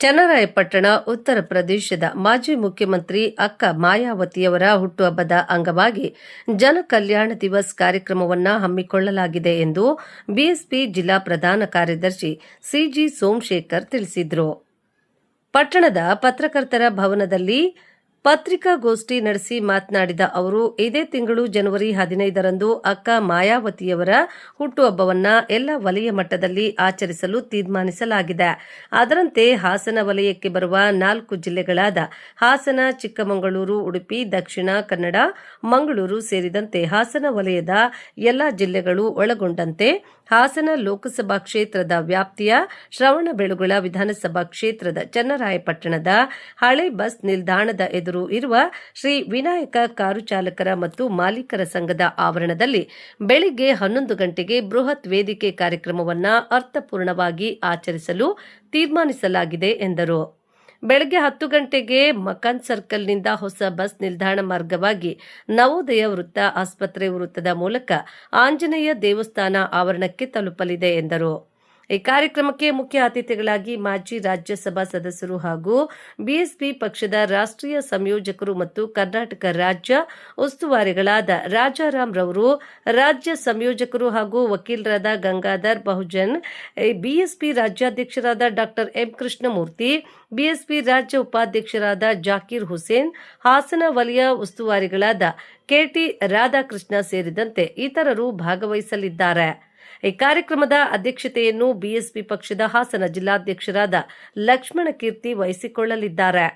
ಚನ್ನರಾಯಪಟ್ಟಣ ಉತ್ತರ ಪ್ರದೇಶದ ಮಾಜಿ ಮುಖ್ಯಮಂತ್ರಿ ಅಕ್ಕ ಮಾಯಾವತಿಯವರ ಹುಟ್ಟುಹಬ್ಬದ ಅಂಗವಾಗಿ ಜನಕಲ್ಯಾಣ ದಿವಸ್ ಕಾರ್ಯಕ್ರಮವನ್ನು ಹಮ್ಮಿಕೊಳ್ಳಲಾಗಿದೆ ಎಂದು ಬಿಎಸ್ಪಿ ಜಿಲ್ಲಾ ಪ್ರಧಾನ ಕಾರ್ಯದರ್ಶಿ ಸಿಜಿ ಸೋಮಶೇಖರ್ ತಿಳಿಸಿದರು. ಪಟ್ಟಣದ ಪತ್ರಕರ್ತರ ಭವನದಲ್ಲಿ ಪತ್ರಿಕಾಗೋಷ್ಠಿ ನಡೆಸಿ ಮಾತನಾಡಿದ ಅವರು, ಇದೇ ತಿಂಗಳು ಜನವರಿ 15ರಂದು ಅಕ್ಕ ಮಾಯಾವತಿಯವರ ಹುಟ್ಟುಹಬ್ಬವನ್ನು ಎಲ್ಲ ವಲಯ ಮಟ್ಟದಲ್ಲಿ ಆಚರಿಸಲು ತೀರ್ಮಾನಿಸಲಾಗಿದೆ. ಅದರಂತೆ ಹಾಸನ ವಲಯಕ್ಕೆ ಬರುವ 4 ಜಿಲ್ಲೆಗಳಾದ ಹಾಸನ, ಚಿಕ್ಕಮಗಳೂರು, ಉಡುಪಿ, ದಕ್ಷಿಣ ಕನ್ನಡ, ಮಂಗಳೂರು ಸೇರಿದಂತೆ ಹಾಸನ ವಲಯದ ಎಲ್ಲ ಜಿಲ್ಲೆಗಳು ಒಳಗೊಂಡಂತೆ ಹಾಸನ ಲೋಕಸಭಾ ಕ್ಷೇತ್ರದ ವ್ಯಾಪ್ತಿಯ ಶ್ರವಣಬೆಳಗೊಳ ವಿಧಾನಸಭಾ ಕ್ಷೇತ್ರದ ಚನ್ನರಾಯಪಟ್ಟಣದ ಹಳೆ ಬಸ್ ನಿಲ್ದಾಣದ ಎದುರು ಇರುವ ಶ್ರೀ ವಿನಾಯಕ ಕಾರು ಚಾಲಕರ ಮತ್ತು ಮಾಲೀಕರ ಸಂಘದ ಆವರಣದಲ್ಲಿ ಬೆಳಿಗ್ಗೆ 11 ಗಂಟೆಗೆ ಬೃಹತ್ ವೇದಿಕೆ ಕಾರ್ಯಕ್ರಮವನ್ನು ಅರ್ಥಪೂರ್ಣವಾಗಿ ಆಚರಿಸಲು ತೀರ್ಮಾನಿಸಲಾಗಿದೆ ಎಂದರು. ಬೆಳಗ್ಗೆ 10 ಗಂಟೆಗೆ ಮಕಾನ್ ಸರ್ಕಲ್ನಿಂದ ಹೊಸ ಬಸ್ ನಿಲ್ದಾಣ ಮಾರ್ಗವಾಗಿ ನವೋದಯ ವೃತ್ತ, ಆಸ್ಪತ್ರೆ ವೃತ್ತದ ಮೂಲಕ ಆಂಜನೇಯ ದೇವಸ್ಥಾನ ಆವರಣಕ್ಕೆ ತಲುಪಲಿದೆ ಎಂದರು. ಈ ಕಾರ್ಯಕ್ರಮಕ್ಕೆ ಮುಖ್ಯ ಅತಿಥಿಗಳಾಗಿ ಮಾಜಿ ರಾಜ್ಯಸಭಾ ಸದಸ್ಯರು ಹಾಗೂ ಬಿಎಸ್ಪಿ ಪಕ್ಷದ ರಾಷ್ಟ್ರೀಯ ಸಂಯೋಜಕರು ಮತ್ತು ಕರ್ನಾಟಕ ರಾಜ್ಯ ಉಸ್ತುವಾರಿಗಳಾದ ರಾಜಾರಾಮ್ ರವರು, ರಾಜ್ಯ ಸಂಯೋಜಕರು ಹಾಗೂ ವಕೀಲರಾದ ಗಂಗಾಧರ್ ಬಹುಜನ್, ಬಿಎಸ್ಪಿ ರಾಜ್ಯಾಧ್ಯಕ್ಷರಾದ ಡಾ ಎಂ ಕೃಷ್ಣಮೂರ್ತಿ, ಬಿಎಸ್ಪಿ ರಾಜ್ಯ ಉಪಾಧ್ಯಕ್ಷರಾದ ಜಾಕೀರ್ ಹುಸೇನ್, ಹಾಸನ ವಲಯ ಉಸ್ತುವಾರಿಗಳಾದ ಕೆಟಿ ರಾಧಾಕೃಷ್ಣ ಸೇರಿದಂತೆ ಇತರರು ಭಾಗವಹಿಸಲಿದ್ದಾರೆ. ಈ ಕಾರ್ಯಕ್ರಮದ ಅಧ್ಯಕ್ಷತೆಯನ್ನು ಬಿಎಸ್ಪಿ ಪಕ್ಷದ ಹಾಸನ ಜಿಲ್ಲಾಧ್ಯಕ್ಷರಾದ ಲಕ್ಷ್ಮಣ ಕೀರ್ತಿ ವಹಿಸಿಕೊಳ್ಳಲಿದ್ದಾರೆ.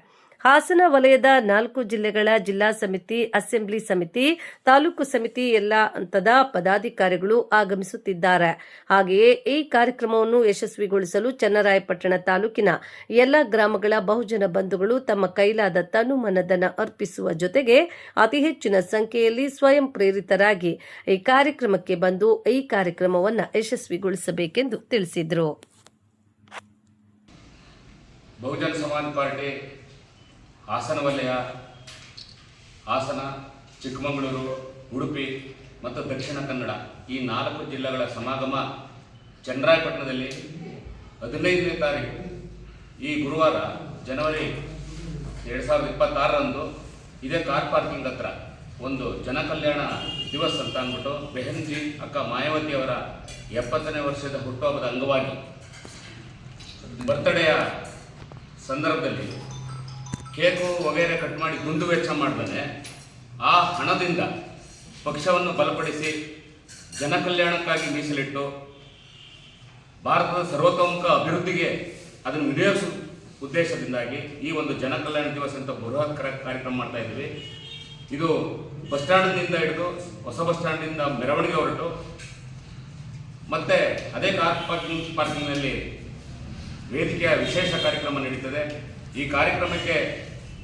ಹಾಸನ ವಲಯದ 4 ಜಿಲ್ಲೆಗಳ ಜಿಲ್ಲಾ ಸಮಿತಿ, ಅಸೆಂಬ್ಲಿ ಸಮಿತಿ, ತಾಲೂಕು ಸಮಿತಿ ಎಲ್ಲ ಹಂತದ ಪದಾಧಿಕಾರಿಗಳು ಆಗಮಿಸುತ್ತಿದ್ದಾರೆ. ಹಾಗೆಯೇ ಈ ಕಾರ್ಯಕ್ರಮವನ್ನು ಯಶಸ್ವಿಗೊಳಿಸಲು ಚನ್ನರಾಯಪಟ್ಟಣ ತಾಲೂಕಿನ ಎಲ್ಲ ಗ್ರಾಮಗಳ ಬಹುಜನ ಬಂಧುಗಳು ತಮ್ಮ ಕೈಲಾದ ತನು ಮನಧನ ಅರ್ಪಿಸುವ ಜೊತೆಗೆ ಅತಿ ಹೆಚ್ಚಿನ ಸಂಖ್ಯೆಯಲ್ಲಿ ಸ್ವಯಂ ಪ್ರೇರಿತರಾಗಿ ಈ ಕಾರ್ಯಕ್ರಮಕ್ಕೆ ಬಂದು ಈ ಕಾರ್ಯಕ್ರಮವನ್ನು ಯಶಸ್ವಿಗೊಳಿಸಬೇಕೆಂದು ತಿಳಿಸಿದರು. ಬಹುಜನ ಸಮಾಜ ಪಾರ್ಟಿ ಹಾಸನ ವಲಯ, ಹಾಸನ, ಚಿಕ್ಕಮಗಳೂರು, ಉಡುಪಿ ಮತ್ತು ದಕ್ಷಿಣ ಕನ್ನಡ ಈ 4 ಜಿಲ್ಲೆಗಳ ಸಮಾಗಮ ಚನ್ನರಾಯಪಟ್ಟಣದಲ್ಲಿ 15ನೇ ತಾರೀಕು ಈ ಗುರುವಾರ ಜನವರಿ 2026ರಂದು ಇದೇ ಕಾರ್ ಪಾರ್ಕಿಂಗ್ ಹತ್ರ ಒಂದು ಜನಕಲ್ಯಾಣ ದಿವಸ್ ಅಂತ ಅಂದ್ಬಿಟ್ಟು ಬೆಹನ್ಜಿ ಅಕ್ಕ ಮಾಯಾವತಿಯವರ 70ನೇ ವರ್ಷದ ಹುಟ್ಟುಹಬ್ಬದ ಅಂಗವಾಗಿ ಬರ್ತ್ಡೇಯ ಸಂದರ್ಭದಲ್ಲಿ ಕೇಕು ವಗೈರೆ ಕಟ್ ಮಾಡಿ ದುಂದು ವೆಚ್ಚ ಮಾಡ್ದೇ ಆ ಹಣದಿಂದ ಪಕ್ಷವನ್ನು ಬಲಪಡಿಸಿ ಜನಕಲ್ಯಾಣಕ್ಕಾಗಿ ಮೀಸಲಿಟ್ಟು ಭಾರತದ ಸರ್ವತೋಮುಖ ಅಭಿವೃದ್ಧಿಗೆ ಅದನ್ನು ವಿನಿಯೋಗಿಸುವ ಉದ್ದೇಶದಿಂದಾಗಿ ಈ ಒಂದು ಜನಕಲ್ಯಾಣ ದಿವಸ ಅಂತ ಬೃಹತ್ ಕಾರ್ಯಕ್ರಮ ಮಾಡ್ತಾ ಇದ್ದೀವಿ. ಇದು ಬಸ್ ಸ್ಟ್ಯಾಂಡ್ನಿಂದ ಹಿಡಿದು ಹೊಸ ಬಸ್ ಸ್ಟ್ಯಾಂಡಿಂದ ಮೆರವಣಿಗೆ ಹೊರಟು ಮತ್ತೆ ಅದೇ ಕಾರ್ ಪಾರ್ಕಿಂಗ್ನಲ್ಲಿ ವೇದಿಕೆಯ ವಿಶೇಷ ಕಾರ್ಯಕ್ರಮ ನಡೀತದೆ. ಈ ಕಾರ್ಯಕ್ರಮಕ್ಕೆ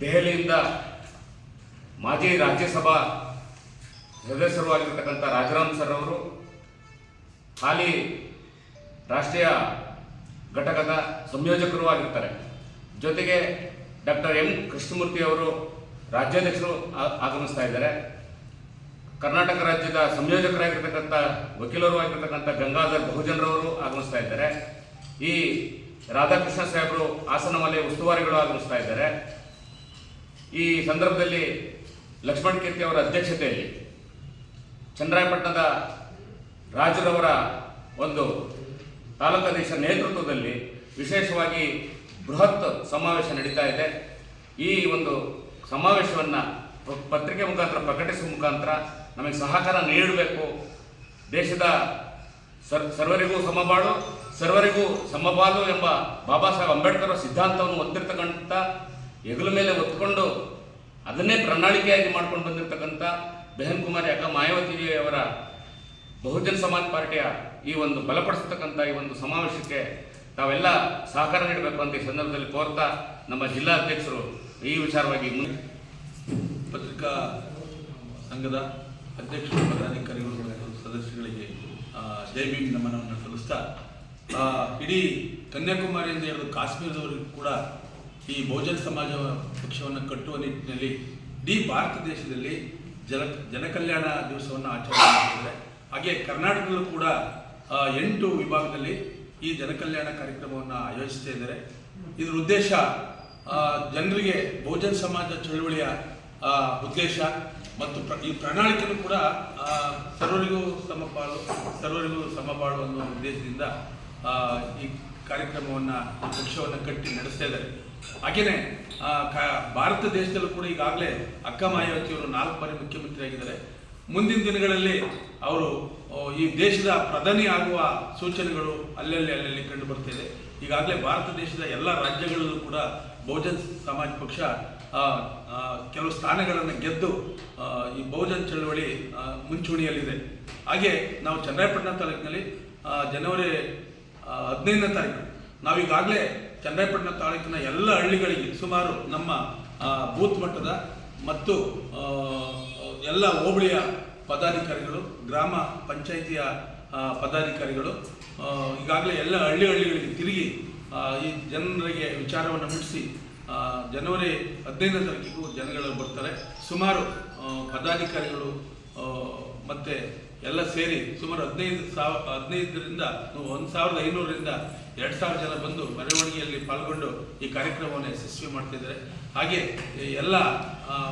ದೆಹಲಿಯಿಂದ ಮಾಜಿ ರಾಜ್ಯಸಭಾ ಸದಸ್ಯರು ಆಗಿರ್ತಕ್ಕಂಥ ರಾಜಾರಾಮ್ ಸರ್ ಅವರು, ಹಾಲಿ ರಾಷ್ಟ್ರೀಯ ಘಟಕದ ಸಂಯೋಜಕರು ಆಗಿರ್ತಾರೆ, ಜೊತೆಗೆ ಡಾಕ್ಟರ್ ಎಂ ಕೃಷ್ಣಮೂರ್ತಿ ಅವರು ರಾಜ್ಯಾಧ್ಯಕ್ಷರು ಆಗಮಿಸ್ತಾ ಇದ್ದಾರೆ. ಕರ್ನಾಟಕ ರಾಜ್ಯದ ಸಂಯೋಜಕರಾಗಿರ್ತಕ್ಕಂಥ ವಕೀಲರು ಆಗಿರ್ತಕ್ಕಂಥ ಗಂಗಾಧರ್ ಬಹುಜನ್ರವರು ಆಗಮಿಸ್ತಾ ಇದ್ದಾರೆ. ಈ ರಾಧಾಕೃಷ್ಣ ಸಾಹೇಬರು ಹಾಸನ ವಲಯ ಉಸ್ತುವಾರಿಗಳು ಆಗಮಿಸ್ತಾ ಇದ್ದಾರೆ. ಈ ಸಂದರ್ಭದಲ್ಲಿ ಲಕ್ಷ್ಮಣ ಕೀರ್ತಿ ಅವರ ಅಧ್ಯಕ್ಷತೆಯಲ್ಲಿ ಚನ್ನರಾಯಪಟ್ಟಣದ ರಾಜರವರ ಒಂದು ತಾಲೂಕಾಧೀಶ ನೇತೃತ್ವದಲ್ಲಿ ವಿಶೇಷವಾಗಿ ಬೃಹತ್ ಸಮಾವೇಶ ನಡೀತಾ ಇದೆ. ಈ ಒಂದು ಸಮಾವೇಶವನ್ನು ಪತ್ರಿಕೆ ಮುಖಾಂತರ ಪ್ರಕಟಿಸುವ ಮುಖಾಂತರ ನಮಗೆ ಸಹಕಾರ ನೀಡಬೇಕು. ದೇಶದ ಸರ್ವರಿಗೂ ಸಮಬಾಳು, ಸರ್ವರಿಗೂ ಸಮಪಾಲು ಎಂಬ ಬಾಬಾ ಸಾಹೇಬ್ ಅಂಬೇಡ್ಕರ್ ಸಿದ್ಧಾಂತವನ್ನು ಹೊತ್ತಿರ್ತಕ್ಕಂಥ ಹೆಗಲ ಮೇಲೆ ಹೊತ್ಕೊಂಡು ಅದನ್ನೇ ಪ್ರಣಾಳಿಕೆಯಾಗಿ ಮಾಡ್ಕೊಂಡು ಬಂದಿರತಕ್ಕಂಥ ಬೆಹನ್ ಕುಮಾರಿ ಅಕ್ಕ ಮಾಯಾವತಿಯವರ ಬಹುಜನ ಸಮಾಜ ಪಾರ್ಟಿಯ ಈ ಒಂದು ಬಲಪಡಿಸತಕ್ಕಂಥ ಈ ಒಂದು ಸಮಾವೇಶಕ್ಕೆ ತಾವೆಲ್ಲ ಸಹಕಾರ ನೀಡಬೇಕು ಅಂತ ಈ ಸಂದರ್ಭದಲ್ಲಿ ಕೋರ್ತಾ ನಮ್ಮ ಜಿಲ್ಲಾಧ್ಯಕ್ಷರು ಈ ವಿಚಾರವಾಗಿ ಪತ್ರಿಕಾ ಸಂಘದ ಅಧ್ಯಕ್ಷರು, ಪದಾಧಿಕಾರಿಗಳು ಮತ್ತು ಸದಸ್ಯರಿಗೆ ಜೈ ಭೀಮ್ ನಮನವನ್ನು ಸಲ್ಲಿಸ್ತಾ, ಇಡೀ ಕನ್ಯಾಕುಮಾರಿಯಿಂದ ಹಿಡಿದು ಕಾಶ್ಮೀರದವರೆಗೂ ಕೂಡ ಈ ಬಹುಜನ ಸಮಾಜ ಪಕ್ಷವನ್ನು ಕಟ್ಟುವ ನಿಟ್ಟಿನಲ್ಲಿ ಇಡೀ ಭಾರತ ದೇಶದಲ್ಲಿ ಜನಕಲ್ಯಾಣ ದಿವಸವನ್ನು ಆಚರಣೆ ಮಾಡಿದ್ದಾರೆ. ಹಾಗೆ ಕರ್ನಾಟಕದಲ್ಲೂ ಕೂಡ 8 ವಿಭಾಗದಲ್ಲಿ ಈ ಜನಕಲ್ಯಾಣ ಕಾರ್ಯಕ್ರಮವನ್ನು ಆಯೋಜಿಸ್ತಾ ಇದ್ದಾರೆ. ಇದರ ಉದ್ದೇಶ ಜನರಿಗೆ ಬಹುಜನ ಸಮಾಜ ಚಳವಳಿಯ ಉದ್ದೇಶ ಮತ್ತು ಈ ಪ್ರಣಾಳಿಕೆಯೂ ಕೂಡ ಸರ್ವರಿಗೂ ಸಮಪಾಳು ಅನ್ನೋ ಉದ್ದೇಶದಿಂದ ಈ ಕಾರ್ಯಕ್ರಮವನ್ನು ಪಕ್ಷವನ್ನು ಕಟ್ಟಿ ನಡೆಸ್ತಾ ಇದ್ದಾರೆ. ಹಾಗೆಯೇ ಭಾರತ ದೇಶದಲ್ಲೂ ಕೂಡ ಈಗಾಗಲೇ ಅಕ್ಕ ಮಾಯಾವತಿಯವರು 4 ಬಾರಿ ಮುಖ್ಯಮಂತ್ರಿ ಆಗಿದ್ದಾರೆ. ಮುಂದಿನ ದಿನಗಳಲ್ಲಿ ಅವರು ಈ ದೇಶದ ಪ್ರಧಾನಿ ಆಗುವ ಸೂಚನೆಗಳು ಅಲ್ಲಲ್ಲಿ ಕಂಡು ಬರ್ತಿದೆ. ಈಗಾಗಲೇ ಭಾರತ ದೇಶದ ಎಲ್ಲ ರಾಜ್ಯಗಳಲ್ಲೂ ಕೂಡ ಬಹುಜನ ಸಮಾಜ ಪಕ್ಷ ಕೆಲವು ಸ್ಥಾನಗಳನ್ನು ಗೆದ್ದು ಈ ಬಹುಜನ ಚಳವಳಿ ಮುಂಚೂಣಿಯಲ್ಲಿದೆ. ಹಾಗೆ ನಾವು ಚನ್ನರಾಯಪಟ್ಟಣ ತಾಲೂಕಿನಲ್ಲಿ ಜನವರಿ 15ನೇ ತಾರೀಕು ನಾವೀಗಾಗಲೇ ಚನ್ನರಾಯಪಟ್ಟಣ ತಾಲೂಕಿನ ಎಲ್ಲ ಹಳ್ಳಿಗಳಿಗೆ ಸುಮಾರು ನಮ್ಮ ಬೂತ್ ಮಟ್ಟದ ಮತ್ತು ಎಲ್ಲ ಹೋಬಳಿಯ ಪದಾಧಿಕಾರಿಗಳು, ಗ್ರಾಮ ಪಂಚಾಯಿತಿಯ ಪದಾಧಿಕಾರಿಗಳು ಈಗಾಗಲೇ ಎಲ್ಲ ಹಳ್ಳಿಗಳಿಗೆ ತಿರುಗಿ ಈ ಜನರಿಗೆ ವಿಚಾರವನ್ನು ಮುಟ್ಟಿಸಿ ಜನವರಿ 15ನೇ ತಾರೀಕಿಗೂ ಜನಗಳು ಬರ್ತಾರೆ. ಸುಮಾರು ಪದಾಧಿಕಾರಿಗಳು ಮತ್ತು ಎಲ್ಲ ಸೇರಿ ಸುಮಾರು 15ರಿಂದ 1500ರಿಂದ 2000 ಜನ ಬಂದು ಮೆರವಣಿಗೆಯಲ್ಲಿ ಪಾಲ್ಗೊಂಡು ಈ ಕಾರ್ಯಕ್ರಮವನ್ನು ಯಶಸ್ವಿ ಮಾಡ್ತಿದ್ದಾರೆ. ಹಾಗೆ ಎಲ್ಲ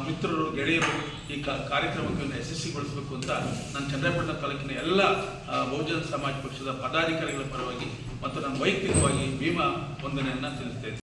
ಮಿತ್ರರು, ಗೆಳೆಯರು ಈ ಕಾರ್ಯಕ್ರಮವನ್ನು ಯಶಸ್ವಿಗೊಳಿಸಬೇಕು ಅಂತ ನಾನು ಚನ್ನರಾಯಪಟ್ಟಣ ತಾಲೂಕಿನ ಎಲ್ಲ ಬಹುಜನ ಸಮಾಜ ಪಕ್ಷದ ಪದಾಧಿಕಾರಿಗಳ ಪರವಾಗಿ ಮತ್ತು ನಾನು ವೈಯಕ್ತಿಕವಾಗಿ ಭೀಮಾ ವಂದನೆಯನ್ನು ತಿಳಿಸ್ತೇನೆ.